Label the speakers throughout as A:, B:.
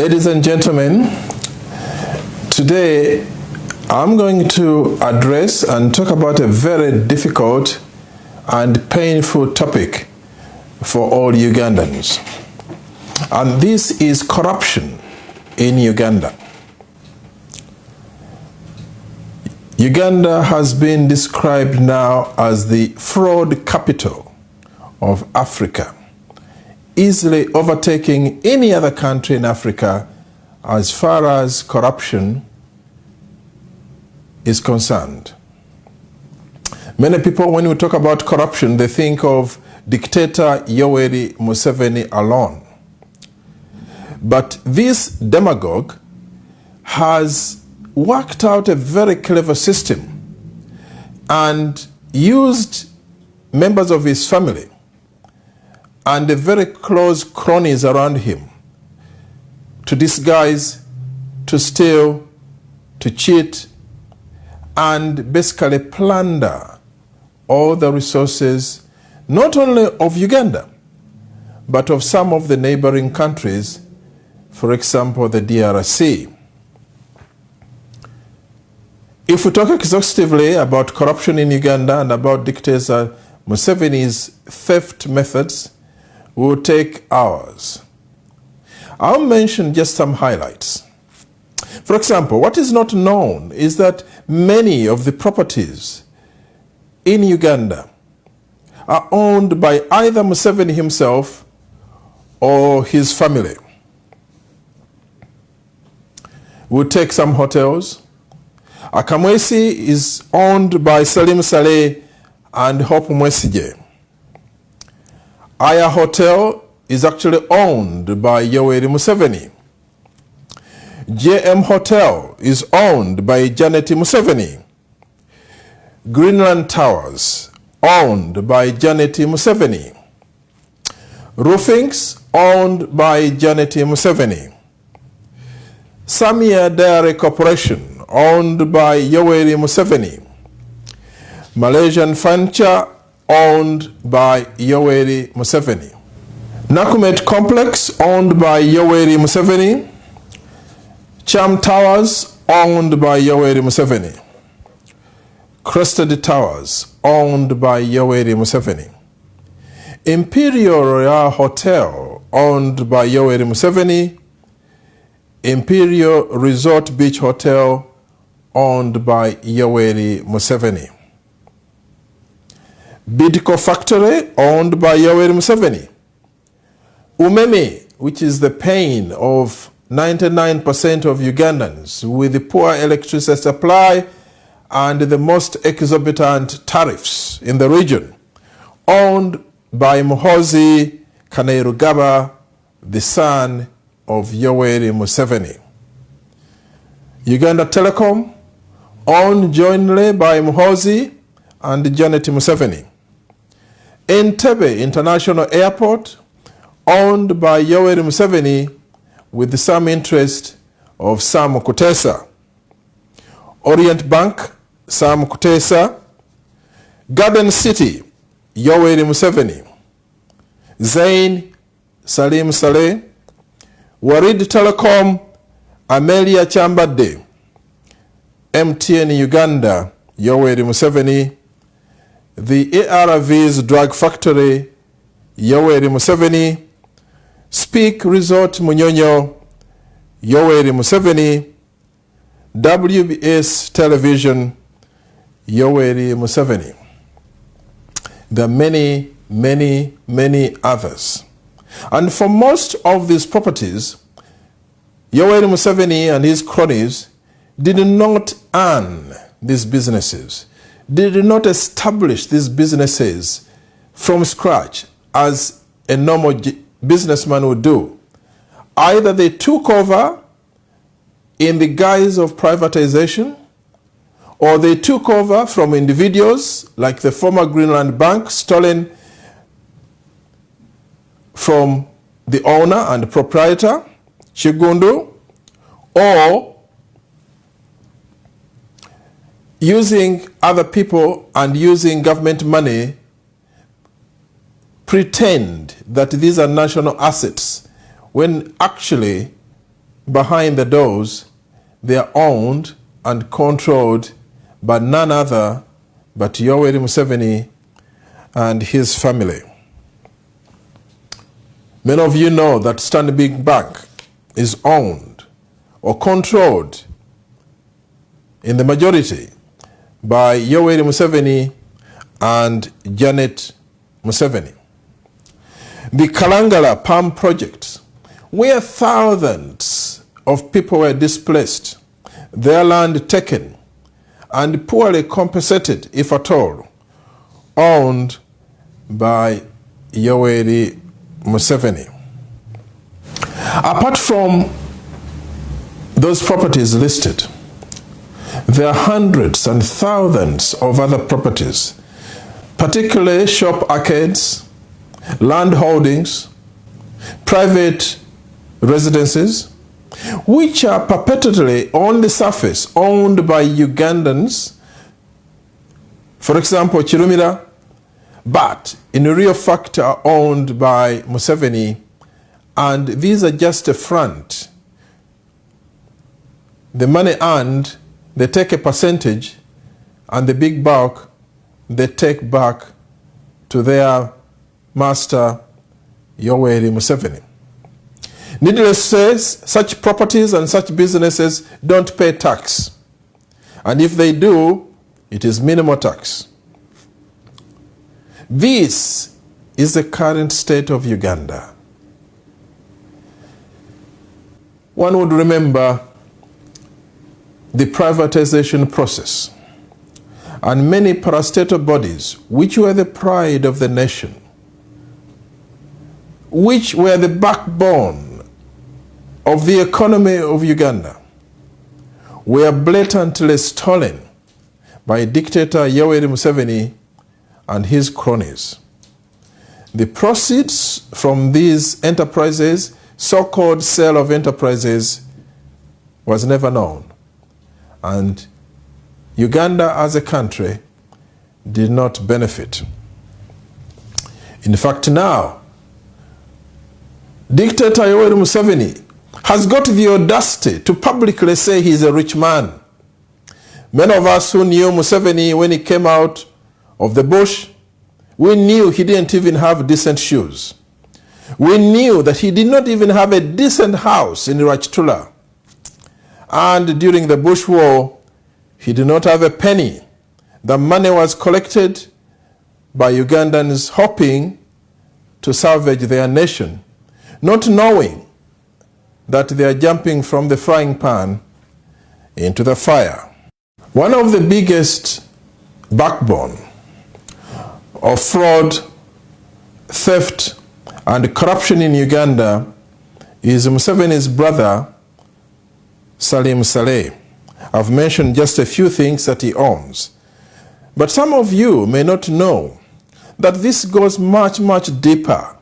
A: Ladies and gentlemen, today I'm going to address and talk about a very difficult and painful topic for all Ugandans. And this is corruption in Uganda. Uganda has been described now as the fraud capital of Africa, easily overtaking any other country in Africa as far as corruption is concerned. Many people, when we talk about corruption, they think of dictator Yoweri Museveni alone. But this demagogue has worked out a very clever system and used members of his family and the very close cronies around him to disguise, to steal, to cheat, and basically plunder all the resources, not only of Uganda, but of some of the neighboring countries, for example, the DRC. If we talk exhaustively about corruption in Uganda and about dictator Museveni's theft methods, we will take hours. I'll mention just some highlights. For example, what is not known is that many of the properties in Uganda are owned by either Museveni himself or his family. We'll take some hotels. Akamwesi is owned by Salim Saleh and Hope Mwesige. Aya Hotel is actually owned by Yoweri Museveni. JM Hotel is owned by Janet Museveni. Greenland Towers, owned by Janet Museveni. Roofings, owned by Janet Museveni. Samia Dairy Corporation, owned by Yoweri Museveni. Malaysian Furniture, owned by Yoweri Museveni. Nakumet Complex, owned by Yoweri Museveni. Cham Towers, owned by Yoweri Museveni. Crested Towers, owned by Yoweri Museveni. Imperial Royal Hotel, owned by Yoweri Museveni. Imperial Resort Beach Hotel, owned by Yoweri Museveni. Bidco Factory, owned by Yoweri Museveni. Umeme, which is the pain of 99% of Ugandans, with the poor electricity supply and the most exorbitant tariffs in the region, owned by Muhoozi Kainerugaba, the son of Yoweri Museveni. Uganda Telecom, owned jointly by Muhoozi and Janet Museveni. Entebbe International Airport, owned by Yoweri Museveni with some interest of Sam Kutesa. Orient Bank, Sam Kutesa. Garden City, Yoweri Museveni. Zain, Salim Saleh. Warid Telecom, Amelia Chambade. MTN Uganda, Yoweri Museveni. The ARV's Drug Factory, Yoweri Museveni. Speak Resort Munyonyo, Yoweri Museveni. WBS Television, Yoweri Museveni. There are many, many, many others. And for most of these properties, Yoweri Museveni and his cronies did not earn these businesses, did not establish these businesses from scratch as a normal businessman would do. Either they took over in the guise of privatization, or they took over from individuals like the former Greenland Bank, stolen from the owner and proprietor, Chigundu, or using other people and using government money, pretend that these are national assets when actually behind the doors, they are owned and controlled by none other but Yoweri Museveni and his family. Many of you know that Stanbic Bank is owned or controlled in the majority by Yoweri Museveni and Janet Museveni. The Kalangala Palm Project, where thousands of people were displaced, their land taken, and poorly compensated, if at all, owned by Yoweri Museveni. Apart from those properties listed, there are hundreds and thousands of other properties, particularly shop arcades, land holdings, private residences, which are perpetually on the surface owned by Ugandans, for example, Chirumira, but in real fact are owned by Museveni, and these are just a front. The money earned, they take a percentage, and the big bulk they take back to their master, Yoweri Museveni. Needless to say, such properties and such businesses don't pay tax. And if they do, it is minimal tax. This is the current state of Uganda. One would remember the privatization process and many parastatal bodies which were the pride of the nation, which were the backbone of the economy of Uganda, were blatantly stolen by dictator Yoweri Museveni and his cronies. The proceeds from these enterprises, so-called sale of enterprises, was never known. And Uganda as a country did not benefit. In fact, now, dictator Yoweri Museveni has got the audacity to publicly say he's a rich man. Many of us who knew Museveni when he came out of the bush, we knew he didn't even have decent shoes. We knew that he did not even have a decent house in Rachitula. And during the Bush War, he did not have a penny. The money was collected by Ugandans hoping to salvage their nation, not knowing that they are jumping from the frying pan into the fire. One of the biggest backbone of fraud, theft, and corruption in Uganda is Museveni's brother, Salim Saleh. I've mentioned just a few things that he owns. But some of you may not know that this goes much, much deeper.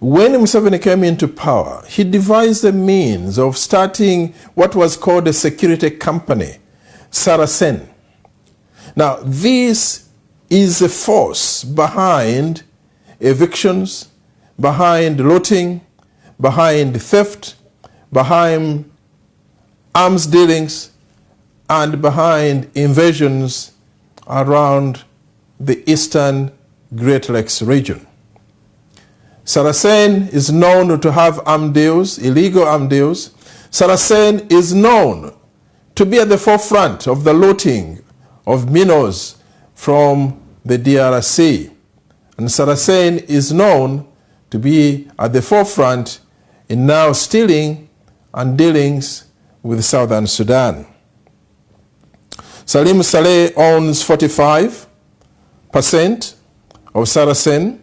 A: When Museveni came into power, he devised a means of starting what was called a security company, Saracen. Now, this is the force behind evictions, behind looting, behind theft, behind arms dealings, and behind invasions around the eastern Great Lakes region. Saracen is known to have armed deals, illegal armed deals. Saracen is known to be at the forefront of the looting of minerals from the DRC. And Saracen is known to be at the forefront in now stealing and dealings with Southern Sudan. Salim Saleh owns 45% of Saracen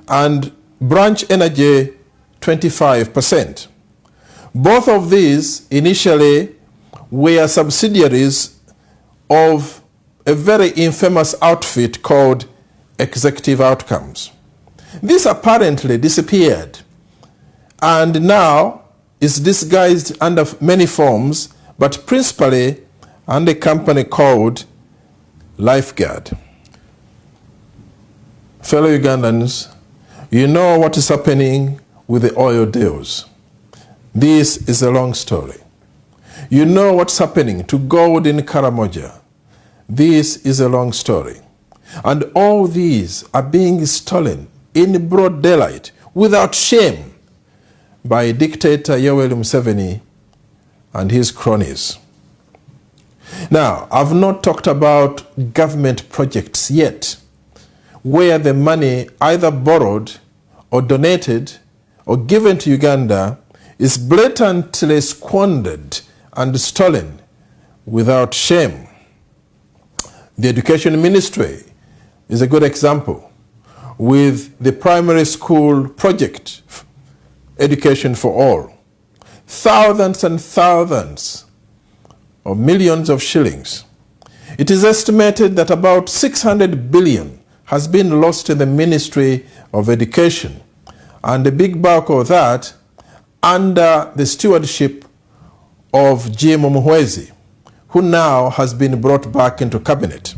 A: and Branch Energy 25%. Both of these initially were subsidiaries of a very infamous outfit called Executive Outcomes. This apparently disappeared and now is disguised under many forms, but principally under a company called Lifeguard. Fellow Ugandans, you know what is happening with the oil deals. This is a long story. You know what's happening to gold in Karamoja. This is a long story. And all these are being stolen in broad daylight without shame by dictator Yoweri Museveni and his cronies. Now, I've not talked about government projects yet, where the money either borrowed or donated or given to Uganda is blatantly squandered and stolen without shame. The Education Ministry is a good example with the primary school project, Education for All. Thousands and thousands of millions of shillings. It is estimated that about 600 billion has been lost in the Ministry of Education, and a big bulk of that under the stewardship of GM Muhwezi, who now has been brought back into cabinet.